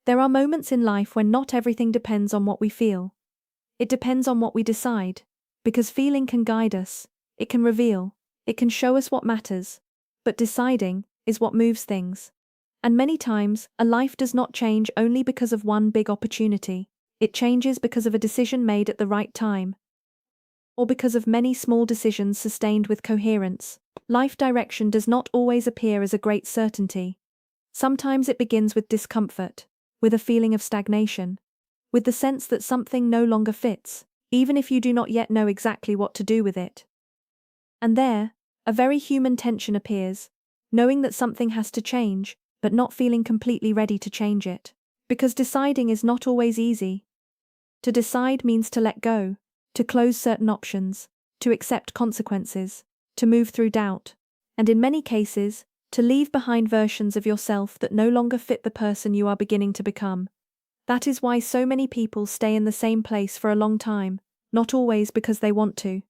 There are moments in life when not everything depends on what we feel. It depends on what we decide, because feeling can guide us, it can reveal, it can show us what matters, but deciding is what moves things. And many times, a life does not change only because of one big opportunity, it changes because of a decision made at the right time, or because of many small decisions sustained with coherence. Life direction does not always appear as a great certainty. Sometimes it begins with discomfort, with a feeling of stagnation, with the sense that something no longer fits, even if you do not yet know exactly what to do with it. And there, a very human tension appears, knowing that something has to change, but not feeling completely ready to change it. Because deciding is not always easy. To decide means to let go, to close certain options, to accept consequences, to move through doubt, and in many cases, to leave behind versions of yourself that no longer fit the person you are beginning to become. That is why so many people stay in the same place for a long time, not always because they want to.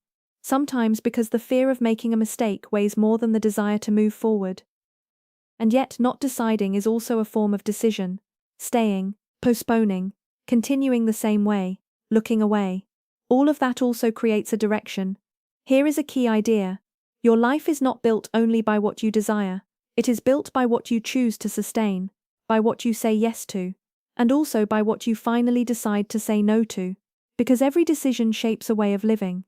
Sometimes because the fear of making a mistake weighs more than the desire to move forward. And yet not deciding is also a form of decision, staying, postponing, continuing the same way, looking away. All of that also creates a direction. Here is a key idea. Your life is not built only by what you desire, it is built by what you choose to sustain, by what you say yes to, and also by what you finally decide to say no to, because every decision shapes a way of living.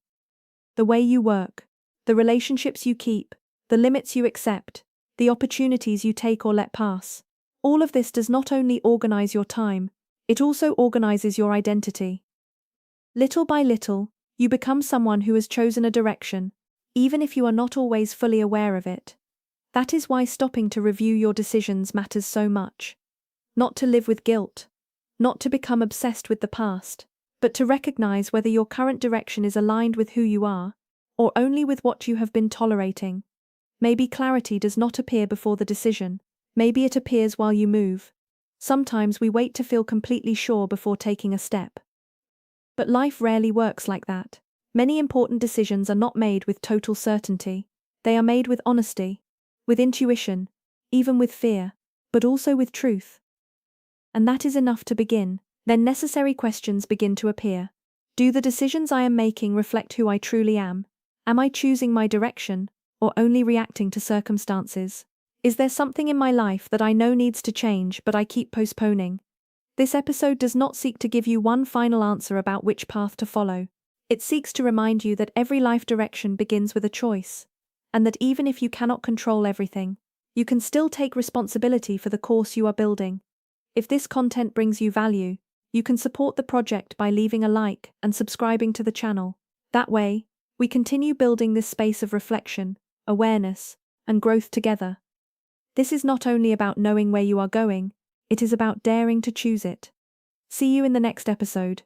The way you work, the relationships you keep, the limits you accept, the opportunities you take or let pass. All of this does not only organize your time, it also organizes your identity. Little by little, you become someone who has chosen a direction, even if you are not always fully aware of it. That is why stopping to review your decisions matters so much. Not to live with guilt, not to become obsessed with the past, but to recognize whether your current direction is aligned with who you are, or only with what you have been tolerating. Maybe clarity does not appear before the decision, maybe it appears while you move. Sometimes we wait to feel completely sure before taking a step. But life rarely works like that. Many important decisions are not made with total certainty. They are made with honesty, with intuition, even with fear, but also with truth. And that is enough to begin. Then necessary questions begin to appear. Do the decisions I am making reflect who I truly am? Am I choosing my direction, or only reacting to circumstances? Is there something in my life that I know needs to change but I keep postponing? This episode does not seek to give you one final answer about which path to follow. It seeks to remind you that every life direction begins with a choice, and that even if you cannot control everything, you can still take responsibility for the course you are building. If this content brings you value, you can support the project by leaving a like and subscribing to the channel. That way, we continue building this space of reflection, awareness, and growth together. This is not only about knowing where you are going, it is about daring to choose it. See you in the next episode.